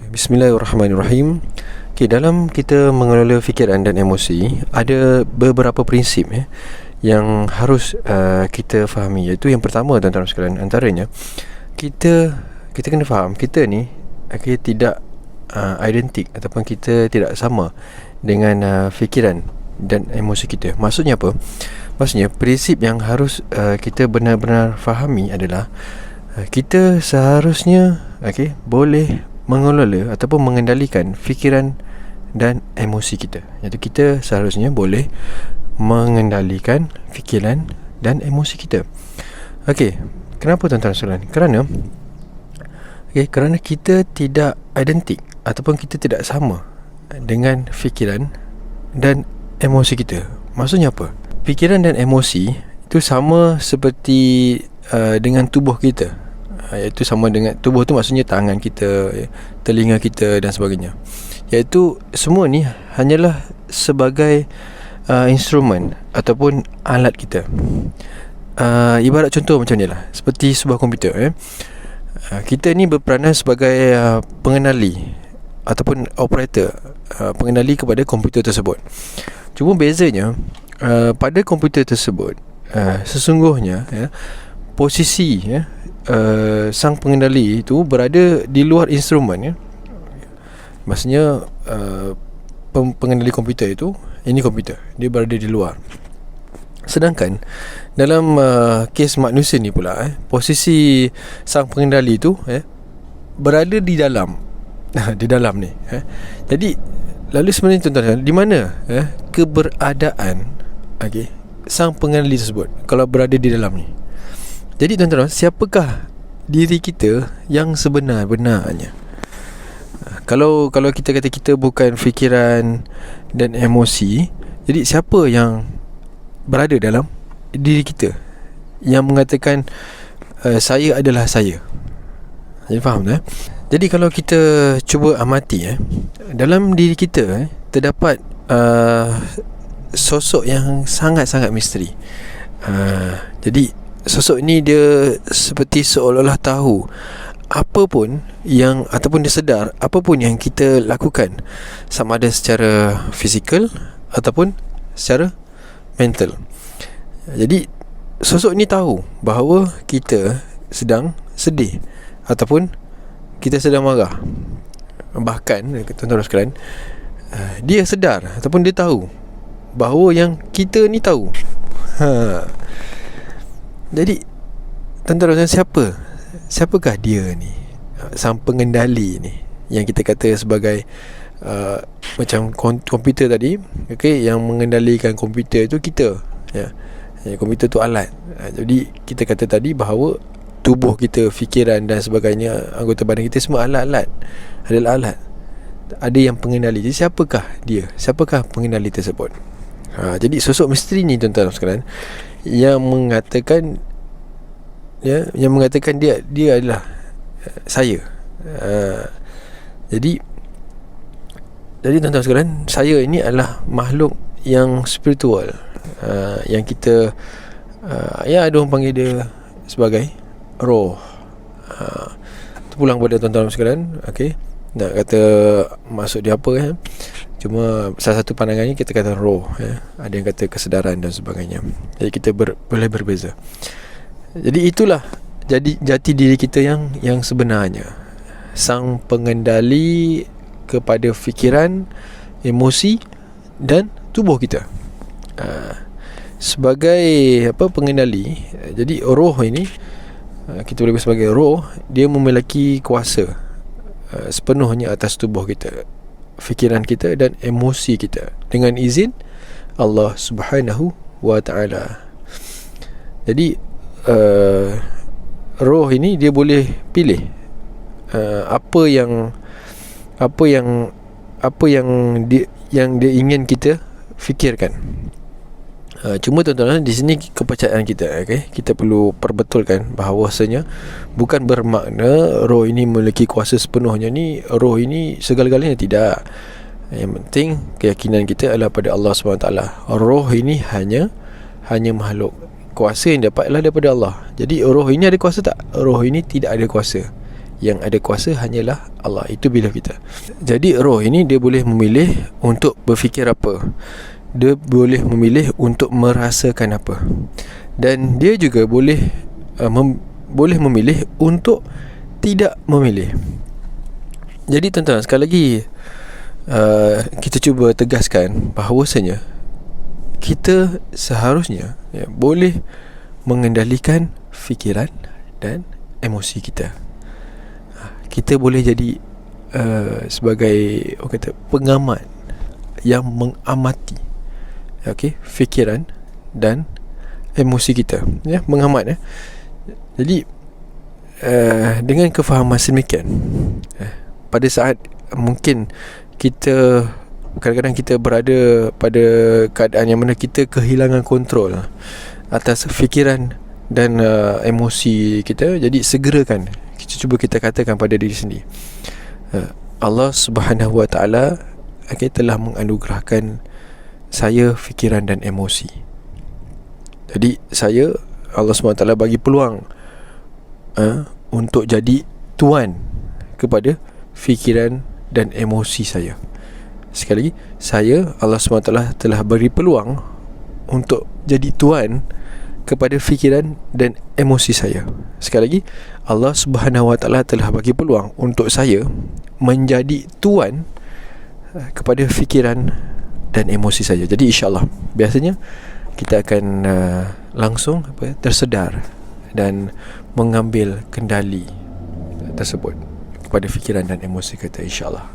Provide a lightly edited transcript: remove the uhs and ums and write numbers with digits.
Bismillahirrahmanirrahim. Dalam kita mengelola fikiran dan emosi, ada beberapa prinsip yang harus kita fahami. Iaitu yang pertama, tuan-tuan sekalian, antaranya kita kena faham kita ni tidak identik ataupun kita tidak sama dengan fikiran dan emosi kita. Maksudnya apa? Maksudnya prinsip yang harus kita benar-benar fahami adalah kita seharusnya boleh mengelola ataupun mengendalikan fikiran dan emosi kita. Iaitu kita seharusnya boleh mengendalikan fikiran dan emosi kita. Kenapa, tuan-tuan sekalian? Kerana kita tidak identik ataupun kita tidak sama dengan fikiran dan emosi kita. Maksudnya apa? Fikiran dan emosi itu sama seperti dengan tubuh kita. Iaitu sama dengan tubuh tu, maksudnya tangan kita, telinga kita dan sebagainya. Iaitu semua ni hanyalah sebagai instrumen ataupun alat kita. Ibarat contoh macam ni lah, seperti sebuah komputer. Kita ni berperanan sebagai pengenali ataupun operator, pengenali kepada komputer tersebut. Cuma bezanya pada komputer tersebut sesungguhnya posisi sang pengendali itu berada di luar instrumen. Maksudnya pengendali komputer itu, ini komputer, dia berada di luar. Sedangkan dalam kes manusia ni pula, posisi sang pengendali itu berada di dalam di dalam ni. Jadi lalu sebenarnya, tuan-tuan, di mana keberadaan sang pengendali tersebut kalau berada di dalam ni? Jadi, tuan-tuan, siapakah diri kita yang sebenar-benarnya? Kalau kita kata kita bukan fikiran dan emosi, jadi siapa yang berada dalam diri kita yang mengatakan saya adalah saya? Jadi faham tak? Jadi kalau kita cuba amati dalam diri kita terdapat sosok yang sangat-sangat misteri. Jadi sosok ni dia seperti seolah-olah tahu apa pun yang, ataupun dia sedar apa pun yang kita lakukan, sama ada secara fizikal ataupun secara mental. Jadi sosok ni tahu bahawa kita sedang sedih ataupun kita sedang marah. Bahkan, tuan-tuan sekalian, dia sedar ataupun dia tahu bahawa yang kita ni tahu. Jadi, tuan-tuan, siapakah dia ni, sang pengendali ni, yang kita kata sebagai macam komputer tadi, yang mengendalikan komputer itu kita, komputer tu alat. Jadi kita kata tadi bahawa tubuh kita, fikiran dan sebagainya, anggota badan kita semua alat-alat, adalah alat. Ada yang pengendali. Jadi siapakah dia? Siapakah pengendali tersebut? Jadi sosok misteri ni, tuan-tuan sekalian, yang mengatakan dia adalah saya. Jadi tuan-tuan sekalian, saya ini adalah makhluk yang spiritual, yang kita ada orang panggil dia sebagai roh. Pulang pada tuan-tuan sekalian, nak kata maksud dia apa cuma salah satu pandangannya kita kata roh, ada yang kata kesedaran dan sebagainya. Jadi kita boleh berbeza. Jadi itulah jati diri kita yang sebenarnya, sang pengendali kepada fikiran, emosi dan tubuh kita. Sebagai pengendali, jadi roh ini, kita boleh sebagai roh, dia memiliki kuasa sepenuhnya atas tubuh kita, fikiran kita dan emosi kita, dengan izin Allah Subhanahu wa ta'ala. Jadi roh ini dia boleh pilih apa yang dia ingin kita fikirkan. Cuma, tuan-tuan, di sini kepercayaan kita, kita perlu perbetulkan bahawasanya bukan bermakna roh ini memiliki kuasa sepenuhnya ni, roh ini segala-galanya, tidak. Yang penting keyakinan kita adalah pada Allah SWT. Roh ini hanya makhluk. Kuasa yang dapatlah daripada Allah. Jadi roh ini ada kuasa tak? Roh ini tidak ada kuasa. Yang ada kuasa hanyalah Allah. Itu belief kita. Jadi roh ini dia boleh memilih untuk berfikir apa, dia boleh memilih untuk merasakan apa, dan dia juga boleh boleh memilih untuk tidak memilih. Jadi tuan-tuan, sekali lagi kita cuba tegaskan bahawasanya kita seharusnya boleh mengendalikan fikiran dan emosi kita. Kita boleh jadi sebagai orang kata pengamat yang mengamati fikiran dan emosi kita, mengamat. Jadi dengan kefahaman sedemikian, pada saat mungkin kita kadang-kadang kita berada pada keadaan yang mana kita kehilangan kontrol atas fikiran dan emosi kita, jadi segerakan kita katakan pada diri sendiri, Allah Subhanahu Wa Taala telah menganugerahkan saya fikiran dan emosi. Jadi Allah Subhanahu Wa Taala bagi peluang untuk jadi tuan kepada fikiran dan emosi saya. Sekali lagi, Allah SWT telah beri peluang untuk jadi tuan kepada fikiran dan emosi saya. Sekali lagi, Allah Subhanahu Wa Taala telah bagi peluang untuk saya menjadi tuan kepada fikiran dan emosi saya. Jadi insya-Allah, biasanya kita akan langsung tersedar dan mengambil kendali tersebut kepada fikiran dan emosi kita, insya-Allah.